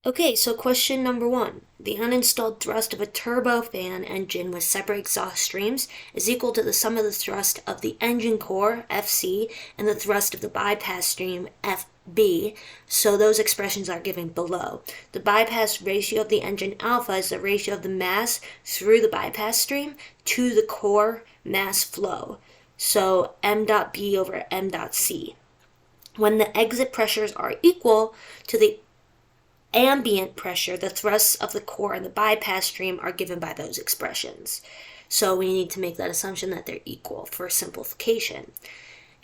Okay, so question number one. The uninstalled thrust of a turbofan engine with separate exhaust streams is equal to the sum of the thrust of the engine core, Fc, and the thrust of the bypass stream, Fb, so those expressions are given below. The bypass ratio of the engine alpha is the ratio of the mass through the bypass stream to the core mass flow, so m dot b over m dot c. When the exit pressures are equal to the ambient pressure, the thrusts of the core and the bypass stream are given by those expressions. So we need to make that assumption that they're equal for simplification.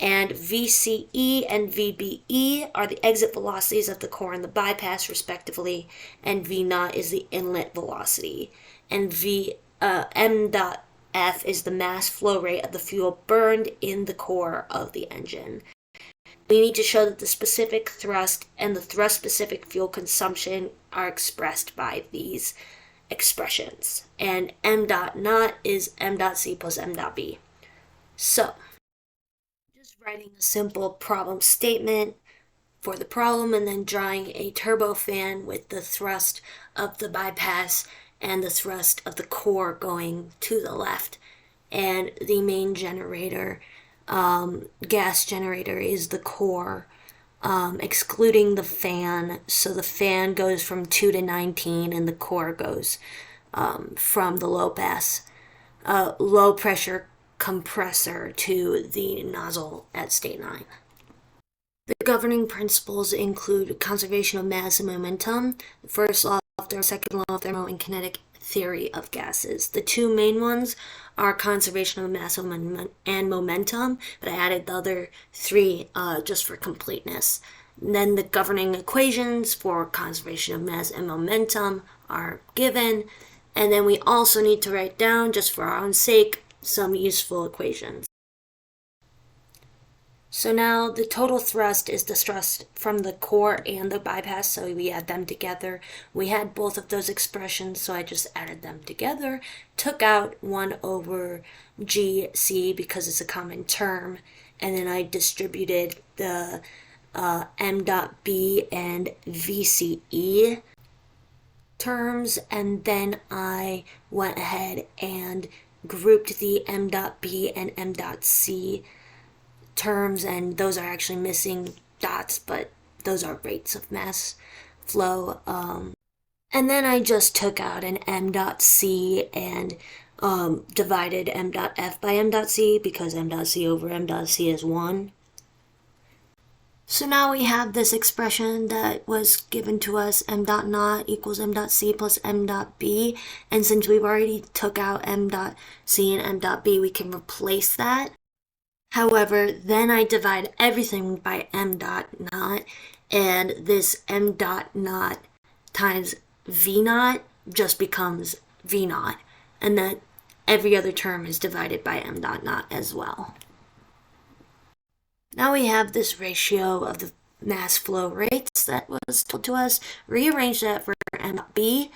And VCE and VBE are the exit velocities of the core and the bypass, respectively, and V naught is the inlet velocity. And M dot F is the mass flow rate of the fuel burned in the core of the engine. We need to show that the specific thrust and the thrust-specific fuel consumption are expressed by these expressions. And m dot naught is m dot c plus m dot b. So, just writing a simple problem statement for the problem and then drawing a turbofan with the thrust of the bypass and the thrust of the core going to the left. And the main generator, gas generator, is the core, excluding the fan. So the fan goes from 2 to 19 and the core goes from the low pressure compressor to the nozzle at state 9. The governing principles include conservation of mass and momentum, the first law of thermo, second law of thermo, and kinetic theory of gases. The two main ones are conservation of mass and momentum, but I added the other three just for completeness. And then the governing equations for conservation of mass and momentum are given, and then we also need to write down, just for our own sake, some useful equations. So now the total thrust is the thrust from the core and the bypass, so we add them together. We had both of those expressions, so I just added them together, took out 1 over GC because it's a common term, and then I distributed the m dot b and VCE terms, and then I went ahead and grouped the m dot b and m dot c terms, and those are actually missing dots, but those are rates of mass flow. And then I just took out an m dot c and divided m dot f by m dot c because m dot c over m dot c is 1. So now we have this expression that was given to us, m dot naught equals m dot c plus m dot b, and since we've already took out m dot c and m dot b, we can replace that. However, then I divide everything by m dot naught, and this m dot naught times v naught just becomes v naught, and then every other term is divided by m dot naught as well. Now we have this ratio of the mass flow rates that was told to us. Rearrange that for m dot b,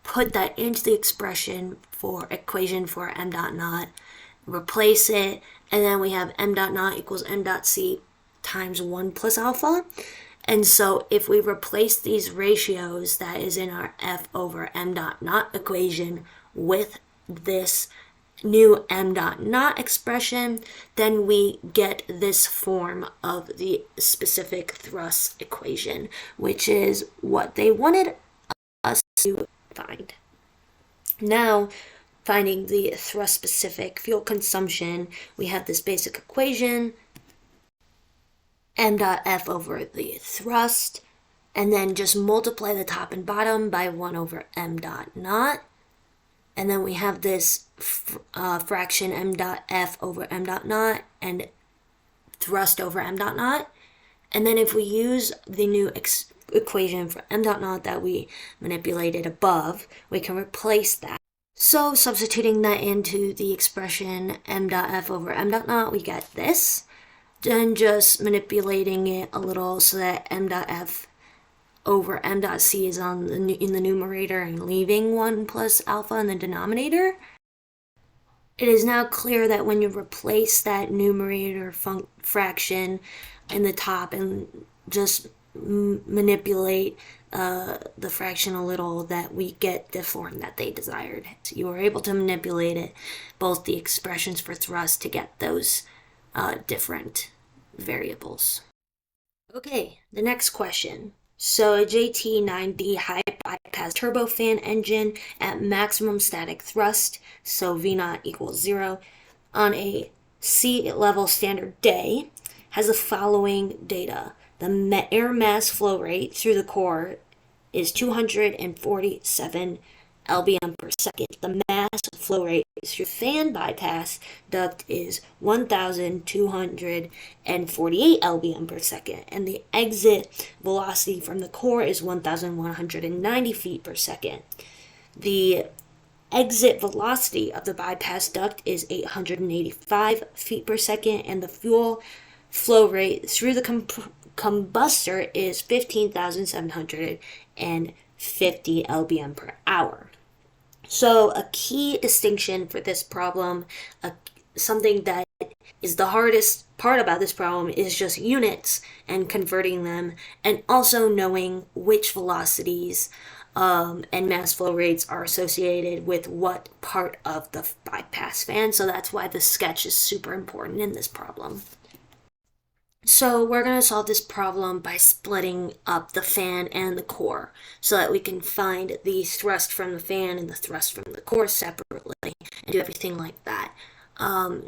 put that into the equation for m dot naught, replace it, and then we have m dot naught equals m dot c times 1 plus alpha. And so if we replace these ratios that is in our f over m dot naught equation with this new m dot naught expression, then we get this form of the specific thrust equation, which is what they wanted us to find. Now, finding the thrust-specific fuel consumption, we have this basic equation, m dot f over the thrust, and then just multiply the top and bottom by 1 over m dot naught. And then we have this fraction m dot f over m dot naught and thrust over m dot naught. And then if we use the new equation for m dot naught that we manipulated above, we can replace that. So substituting that into the expression m dot f over m dot naught, we get this. Then just manipulating it a little so that m dot f over m dot c is in the numerator and leaving 1 plus alpha in the denominator. It is now clear that when you replace that numerator fraction in the top and just manipulate the fraction a little, that we get the form that they desired. So you were able to manipulate it, both the expressions for thrust, to get those different variables. Okay, the next question. So a JT9D high bypass turbofan engine at maximum static thrust, so V0 equals 0, on a sea level standard day, has the following data. The air mass flow rate through the core is 247 lbm per second. The mass flow rate through fan bypass duct is 1,248 lbm per second, and the exit velocity from the core is 1,190 feet per second. The exit velocity of the bypass duct is 885 feet per second, and the fuel flow rate through the combustor is 15,750 lbm per hour. So a key distinction for this problem, something that is the hardest part about this problem, is just units and converting them, and also knowing which velocities and mass flow rates are associated with what part of the bypass fan. So that's why the sketch is super important in this problem. So we're going to solve this problem by splitting up the fan and the core so that we can find the thrust from the fan and the thrust from the core separately and do everything like that.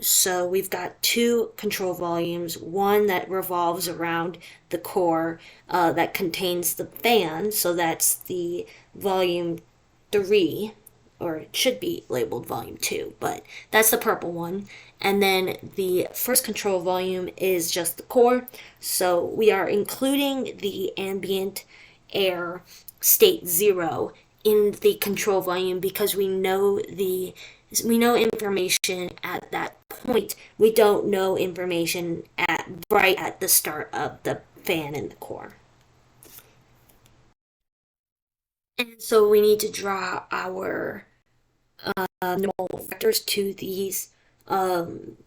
So we've got two control volumes, one that revolves around the core that contains the fan, so that's the volume 3, or it should be labeled volume 2, but that's the purple one. And then the first control volume is just the core, so we are including the ambient air state 0 in the control volume because we know information at that point. We don't know information right at the start of the fan and the core. And so we need to draw our normal vectors to these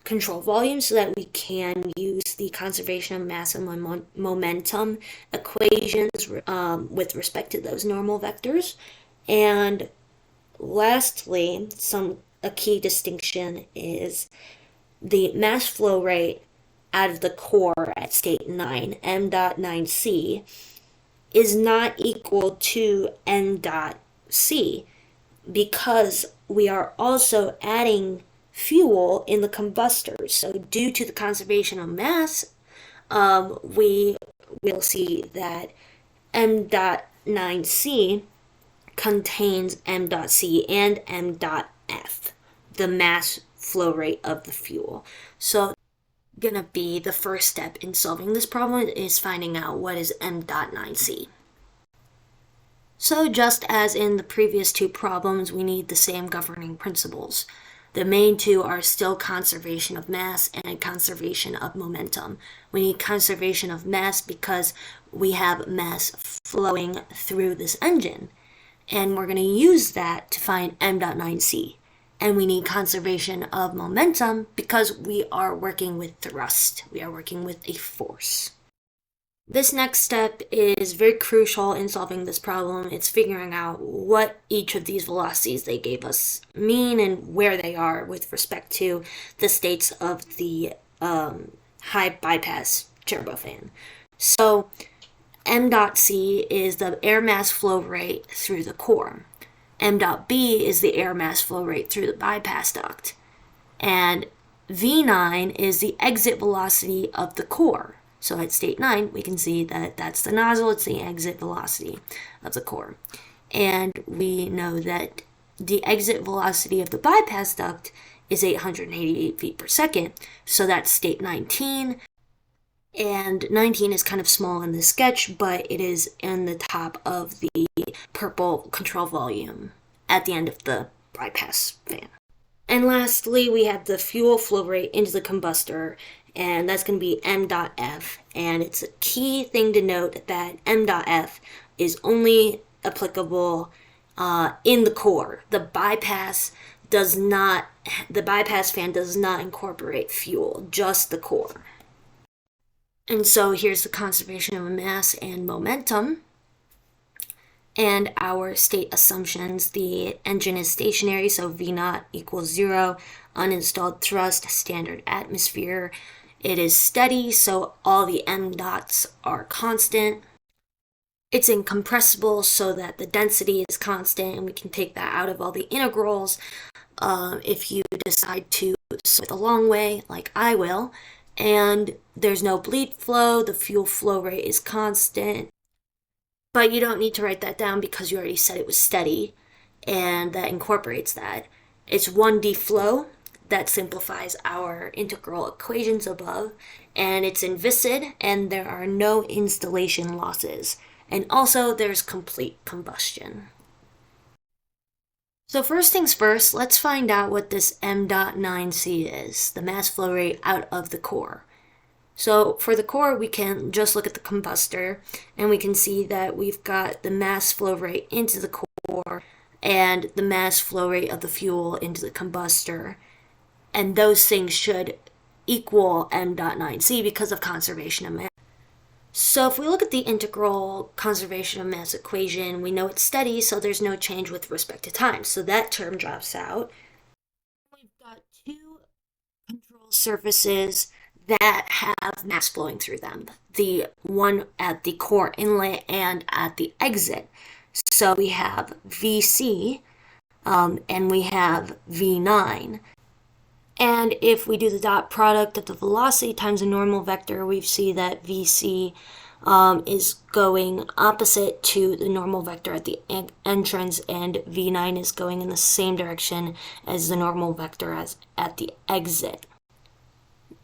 control volumes so that we can use the conservation of mass and momentum equations with respect to those normal vectors. And lastly, a key distinction is the mass flow rate out of the core at state 9, m dot 9c, is not equal to n dot c because we are also adding fuel in the combustor. So due to the conservation of mass, we will see that m dot 9c contains m dot c and m dot f, the mass flow rate of the fuel. So gonna be the first step in solving this problem is finding out what is m dot 9c. So just as in the previous two problems, we need the same governing principles. The main two are still conservation of mass and conservation of momentum. We need conservation of mass because we have mass flowing through this engine, and we're going to use that to find m dot 9c. And we need conservation of momentum because we are working with thrust. We are working with a force. This next step is very crucial in solving this problem. It's figuring out what each of these velocities they gave us mean and where they are with respect to the states of the high bypass turbofan. So m dot c is the air mass flow rate through the core. M dot b is the air mass flow rate through the bypass duct. And V9 is the exit velocity of the core. So at state 9, we can see that that's the nozzle, it's the exit velocity of the core. And we know that the exit velocity of the bypass duct is 888 feet per second, so that's state 19. And 19 is kind of small in the sketch, but it is in the top of the purple control volume at the end of the bypass fan. And lastly, we have the fuel flow rate into the combustor, and that's going to be m dot f. And it's a key thing to note that m dot f is only applicable in the core. The bypass fan does not incorporate fuel, just the core. And so here's the conservation of mass and momentum. And our state assumptions, the engine is stationary, so V naught equals 0, uninstalled thrust, standard atmosphere. It is steady, so all the m dots are constant. It's incompressible, so that the density is constant, and we can take that out of all the integrals if you decide to swim the long way, like I will. And there's no bleed flow, the fuel flow rate is constant, but you don't need to write that down because you already said it was steady, and that incorporates that. It's 1D flow. That simplifies our integral equations above, and it's inviscid, and there are no installation losses. And also, there's complete combustion. So first things first, let's find out what this m.9c is, the mass flow rate out of the core. So for the core, we can just look at the combustor, and we can see that we've got the mass flow rate into the core and the mass flow rate of the fuel into the combustor. And those things should equal m.9c because of conservation of mass. So if we look at the integral conservation of mass equation, we know it's steady, so there's no change with respect to time. So that term drops out. We've got two control surfaces that have mass flowing through them, the one at the core inlet and at the exit. So we have VC and we have V9. And if we do the dot product of the velocity times the normal vector, we see that VC is going opposite to the normal vector at the entrance, and V9 is going in the same direction as the normal vector as at the exit.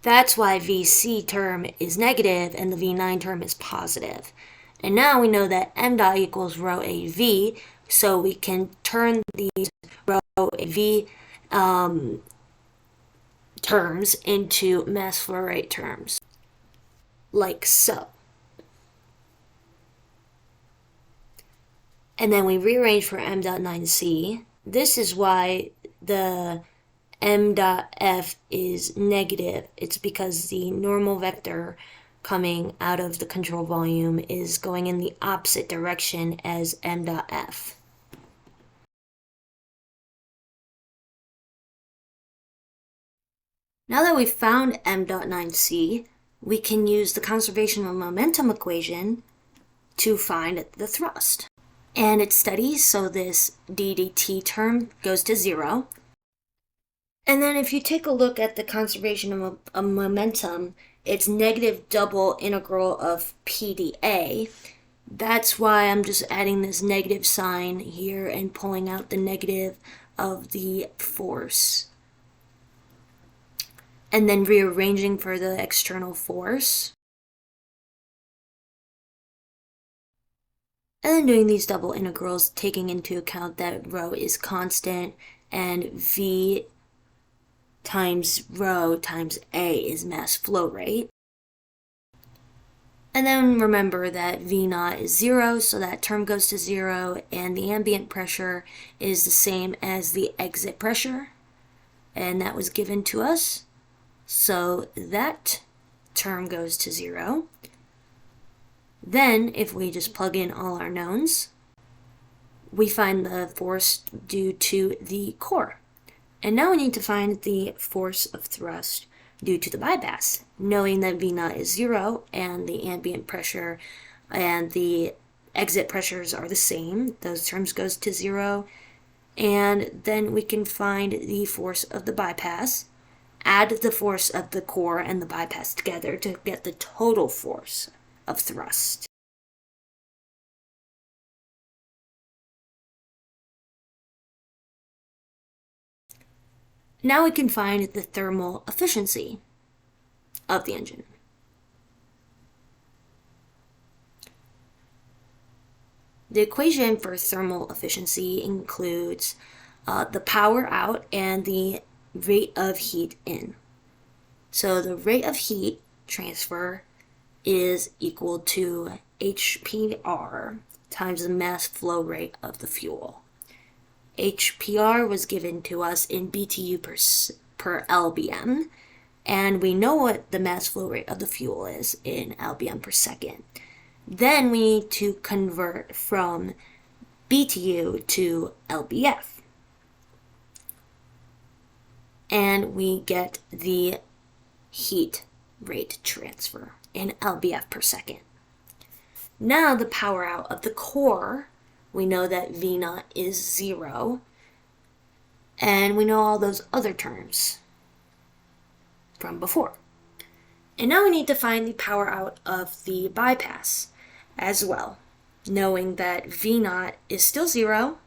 That's why VC term is negative and the V9 term is positive. And now we know that m dot equals rho AV, so we can turn these rho AV terms into mass flow rate terms, like so. And then we rearrange for m.9c. This is why the m.f is negative. It's because the normal vector coming out of the control volume is going in the opposite direction as m.f. Now that we've found m.9c, we can use the conservation of momentum equation to find the thrust. And it's steady, so this ddt term goes to 0. And then if you take a look at the conservation of momentum, it's negative double integral of p dA. That's why I'm just adding this negative sign here and pulling out the negative of the force. And then rearranging for the external force. And then doing these double integrals, taking into account that rho is constant and v times rho times a is mass flow rate. And then remember that V naught is 0, so that term goes to 0, and the ambient pressure is the same as the exit pressure, and that was given to us. So that term goes to 0. Then, if we just plug in all our knowns, we find the force due to the core. And now we need to find the force of thrust due to the bypass, knowing that V naught is 0 and the ambient pressure and the exit pressures are the same. Those terms goes to 0. And then we can find the force of the bypass, add the force of the core and the bypass together to get the total force of thrust. Now we can find the thermal efficiency of the engine. The equation for thermal efficiency includes the power out and the rate of heat in. So the rate of heat transfer is equal to HPR times the mass flow rate of the fuel. HPR was given to us in BTU per LBM, and we know what the mass flow rate of the fuel is in LBM per second. Then we need to convert from BTU to LBF. And we get the heat rate transfer in LBF per second. Now the power out of the core, we know that V naught is 0, and we know all those other terms from before. And now we need to find the power out of the bypass as well, knowing that V naught is still 0,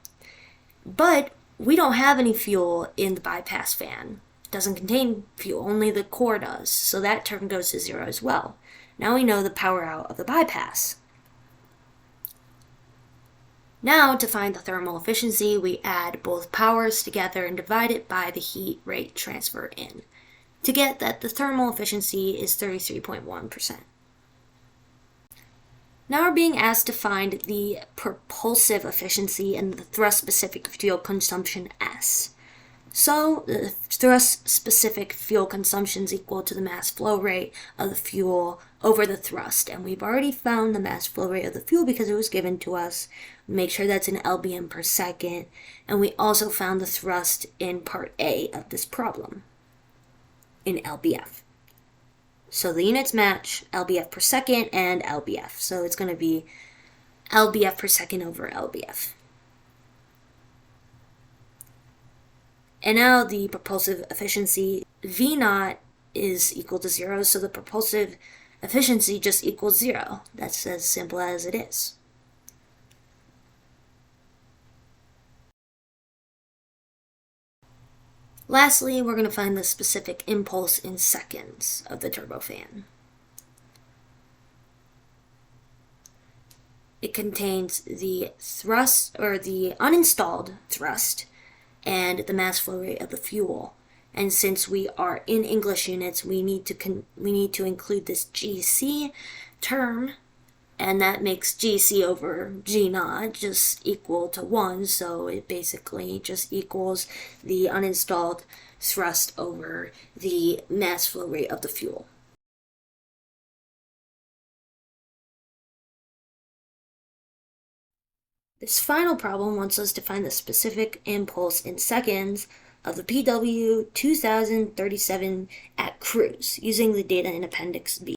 but we don't have any fuel in the bypass fan. It doesn't contain fuel, only the core does, so that term goes to 0 as well. Now we know the power out of the bypass. Now, to find the thermal efficiency, we add both powers together and divide it by the heat rate transfer in, to get that the thermal efficiency is 33.1%. Now we're being asked to find the propulsive efficiency and the thrust-specific fuel consumption S. So the thrust-specific fuel consumption is equal to the mass flow rate of the fuel over the thrust. And we've already found the mass flow rate of the fuel because it was given to us. Make sure that's in lbm per second. And we also found the thrust in part A of this problem in lbf. So the units match lbf per second and lbf. So it's going to be lbf per second over lbf. And now the propulsive efficiency, V naught is equal to 0, so the propulsive efficiency just equals 0. That's as simple as it is. Lastly, we're going to find the specific impulse in seconds of the turbofan. It contains the thrust, or the uninstalled thrust, and the mass flow rate of the fuel. And since we are in English units, we need to include this GC term, and that makes GC over G naught just equal to 1, so it basically just equals the uninstalled thrust over the mass flow rate of the fuel. This final problem wants us to find the specific impulse in seconds of the PW 2037 at cruise, using the data in Appendix B.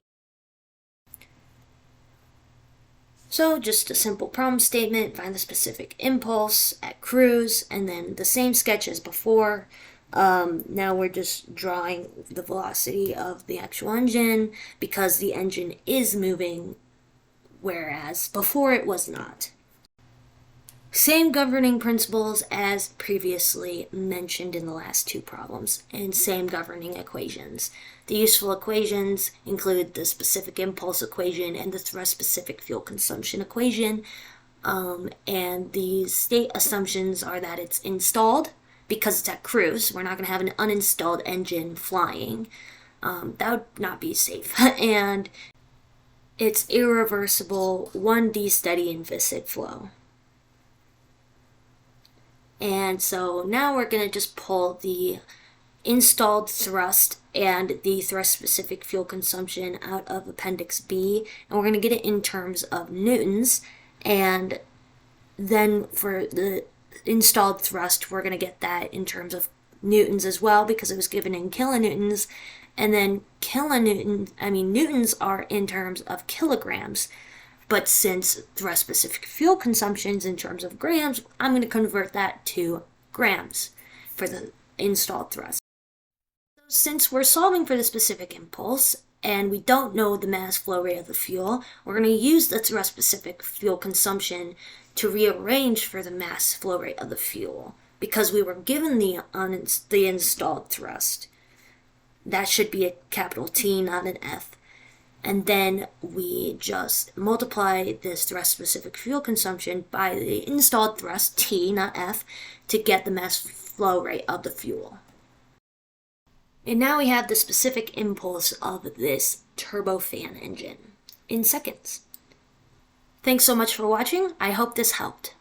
So just a simple problem statement, find the specific impulse at cruise, and then the same sketch as before. Now we're just drawing the velocity of the actual engine, because the engine is moving, whereas before it was not. Same governing principles as previously mentioned in the last two problems, and same governing equations. The useful equations include the specific impulse equation and the thrust-specific fuel consumption equation, and the state assumptions are that it's installed, because it's at cruise. We're not going to have an uninstalled engine flying. That would not be safe. And it's irreversible, 1D steady and viscid flow. And so now we're going to just pull the installed thrust and the thrust-specific fuel consumption out of Appendix B, and we're going to get it in terms of newtons, and then for the installed thrust, we're going to get that in terms of newtons as well, because it was given in kilonewtons, and then newtons are in terms of kilograms. But since thrust-specific fuel consumption is in terms of grams, I'm going to convert that to grams for the installed thrust. Since we're solving for the specific impulse, and we don't know the mass flow rate of the fuel, we're going to use the thrust-specific fuel consumption to rearrange for the mass flow rate of the fuel, because we were given the installed thrust. That should be a capital T, not an F. And then we just multiply this thrust-specific fuel consumption by the installed thrust, T, not F, to get the mass flow rate of the fuel. And now we have the specific impulse of this turbofan engine in seconds. Thanks so much for watching. I hope this helped.